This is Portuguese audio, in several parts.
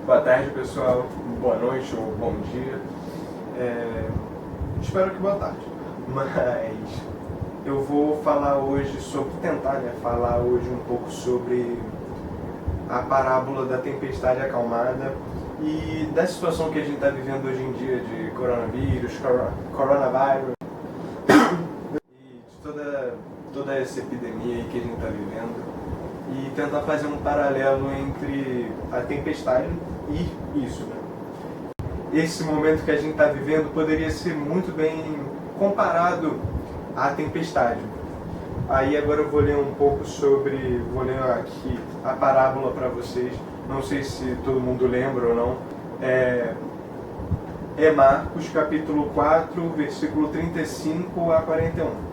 Boa tarde, pessoal. Boa noite ou bom dia. Espero que boa tarde. Mas eu vou falar hoje falar hoje um pouco sobre a parábola da tempestade acalmada e da situação que a gente está vivendo hoje em dia de coronavírus e de toda essa epidemia aí que a gente está vivendo, e tentar fazer um paralelo entre a tempestade e isso, né? Esse momento que a gente está vivendo poderia ser muito bem comparado à tempestade. Aí agora eu vou ler vou ler aqui a parábola para vocês. Não sei se todo mundo lembra ou não. É Marcos capítulo 4, versículo 35 a 41.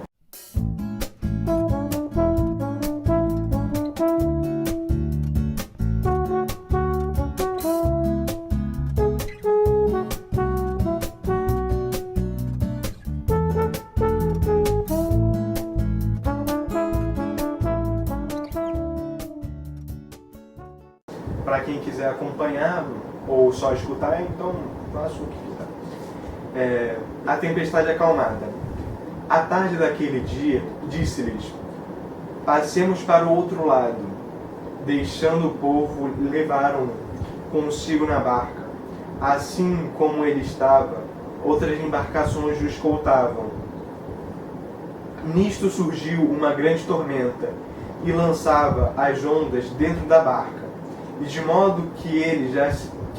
Para quem quiser acompanhar ou só escutar, então faça o que quiser. A tempestade acalmada. À tarde daquele dia, disse-lhes: passemos para o outro lado. Deixando o povo, levaram-no consigo na barca. Assim como ele estava, outras embarcações o escoltavam. Nisto surgiu uma grande tormenta e lançava as ondas dentro da barca, e de modo que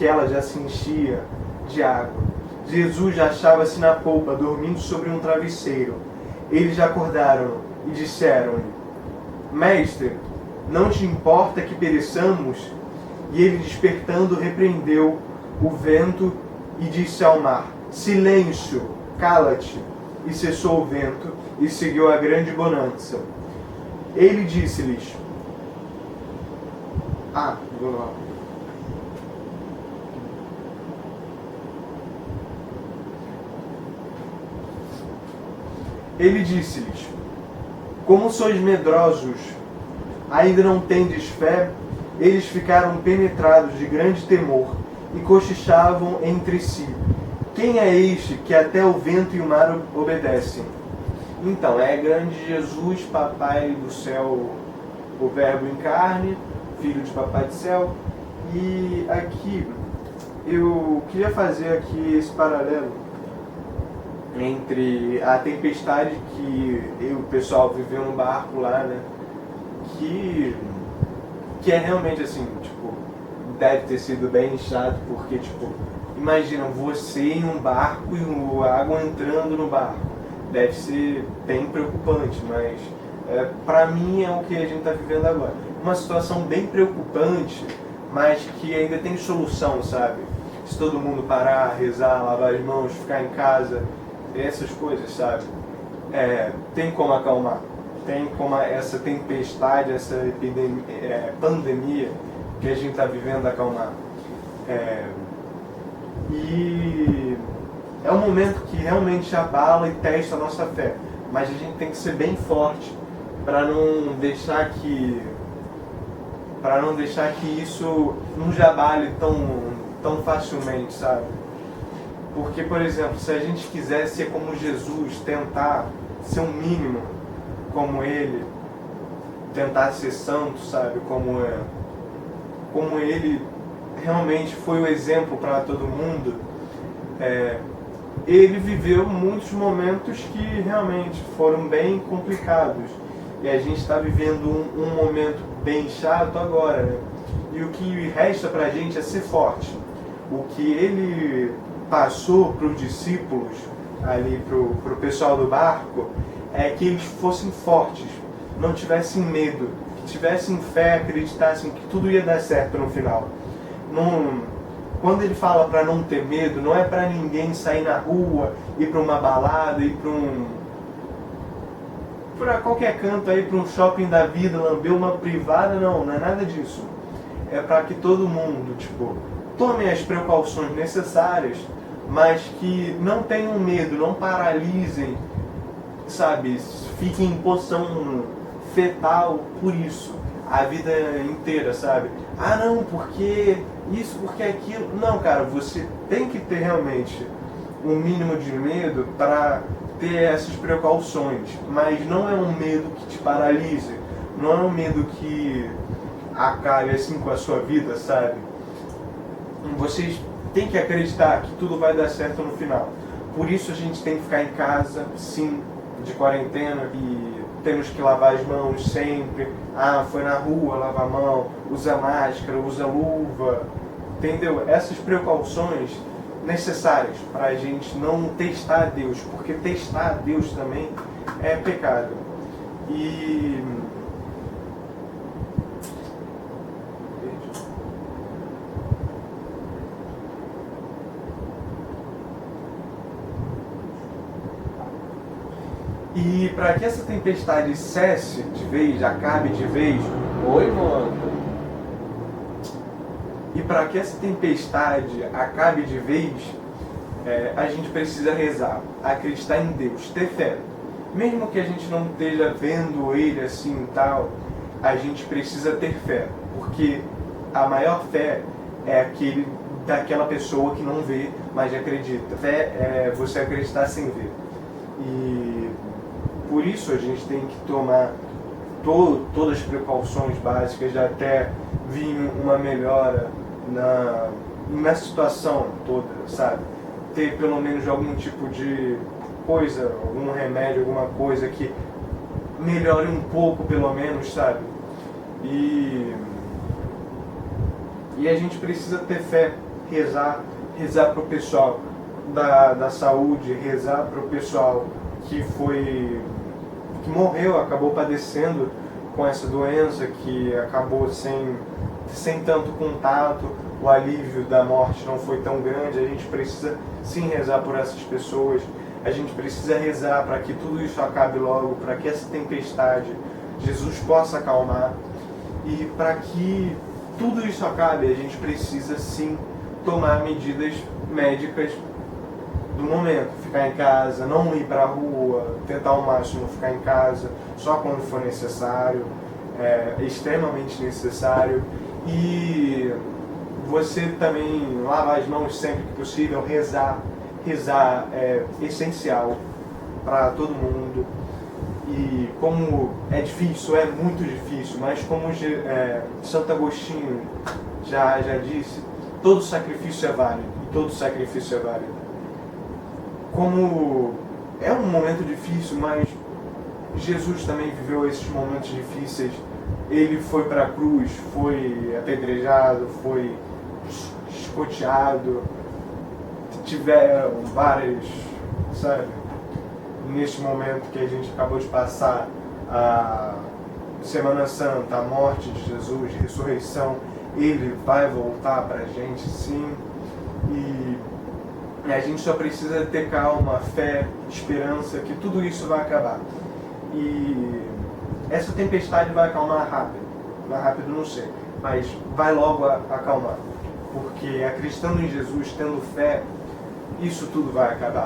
ela já se enchia de água. Jesus já achava-se na polpa, dormindo sobre um travesseiro. Eles acordaram e disseram-lhe: Mestre, não te importa que pereçamos? E ele, despertando, repreendeu o vento e disse ao mar: Silêncio, cala-te. E cessou o vento e seguiu a grande bonança. Ele disse-lhes: Ele disse-lhes: como sois medrosos, ainda não tendes fé? Eles ficaram penetrados de grande temor e cochichavam entre si: quem é este que até o vento e o mar obedecem? Então, é grande Jesus, papai do céu, o verbo em carne, filho de papai do céu. E aqui eu queria fazer aqui esse paralelo entre a tempestade que o pessoal viveu no barco lá, né? Que é realmente assim, tipo, deve ter sido bem chato, porque, tipo, imagina você em um barco e a água entrando no barco. Deve ser bem preocupante, mas pra mim é o que a gente está vivendo agora. Uma situação bem preocupante, mas que ainda tem solução, sabe? Se todo mundo parar, rezar, lavar as mãos, ficar em casa, essas coisas, sabe? Tem como acalmar. Tem como essa tempestade, essa pandemia que a gente está vivendo acalmar. E é um momento que realmente abala e testa a nossa fé. Mas a gente tem que ser bem forte para não deixar que isso nos abale tão facilmente, sabe? Porque, por exemplo, se a gente quiser ser como Jesus, tentar ser um mínimo como ele, tentar ser santo, sabe? Como ele realmente foi o exemplo para todo mundo, ele viveu muitos momentos que realmente foram bem complicados. E a gente está vivendo um momento bem chato agora, né? E o que resta para a gente é ser forte. O que ele passou para os discípulos, ali para o pessoal do barco, é que eles fossem fortes, não tivessem medo, que tivessem fé, acreditassem que tudo ia dar certo no final. Quando ele fala para não ter medo, não é para ninguém sair na rua, ir para uma balada, ir para qualquer canto, aí para um shopping da vida, lamber uma privada, não é nada disso. É para que todo mundo, tome as precauções necessárias, mas que não tenham medo, não paralisem, sabe? Fiquem em posição fetal por isso. a vida inteira, sabe? Ah, não, porque isso, porque aquilo. Não, cara, você tem que ter realmente um mínimo de medo para ter essas precauções, mas não é um medo que te paralise, não é um medo que acabe assim com a sua vida, sabe? Vocês têm que acreditar que tudo vai dar certo no final. Por isso a gente tem que ficar em casa, sim, de quarentena, e temos que lavar as mãos sempre. Ah, foi na rua, lava a mão, usa máscara, usa luva, entendeu? Essas precauções necessárias para a gente não testar Deus, porque testar Deus também é pecado. E para que essa tempestade cesse de vez, acabe de vez. Oi, mano. E para que essa tempestade acabe de vez, a gente precisa rezar, acreditar em Deus, ter fé. Mesmo que a gente não esteja vendo Ele assim e tal, a gente precisa ter fé. Porque a maior fé é daquela pessoa que não vê, mas acredita. Fé é você acreditar sem ver. E por isso a gente tem que tomar todas as precauções básicas de até vir uma melhora nessa situação toda, sabe? Ter pelo menos algum tipo de coisa, algum remédio, alguma coisa que melhore um pouco pelo menos, sabe? E a gente precisa ter fé, rezar pro pessoal da saúde, rezar pro pessoal que morreu, acabou padecendo com essa doença, que acabou sem tanto contato, o alívio da morte não foi tão grande. A gente precisa sim rezar por essas pessoas, a gente precisa rezar para que tudo isso acabe logo, para que essa tempestade Jesus possa acalmar, e para que tudo isso acabe a gente precisa sim tomar medidas médicas do momento, ficar em casa, não ir para a rua, tentar ao máximo ficar em casa, só quando for necessário, extremamente necessário. E você também lavar as mãos sempre que possível, rezar é essencial para todo mundo. E como é difícil, é muito difícil, mas como Santo Agostinho já disse, todo sacrifício é válido, e todo sacrifício é válido. Como é um momento difícil, mas Jesus também viveu esses momentos difíceis. Ele foi para a cruz, foi apedrejado, foi escoteado, tiveram várias, sabe? Neste momento que a gente acabou de passar, a Semana Santa, a morte de Jesus, a ressurreição, Ele vai voltar para a gente, sim. E a gente só precisa ter calma, fé, esperança, que tudo isso vai acabar. E essa tempestade vai acalmar rápido. Mais rápido não sei, mas vai logo acalmar. Porque acreditando em Jesus, tendo fé, isso tudo vai acabar.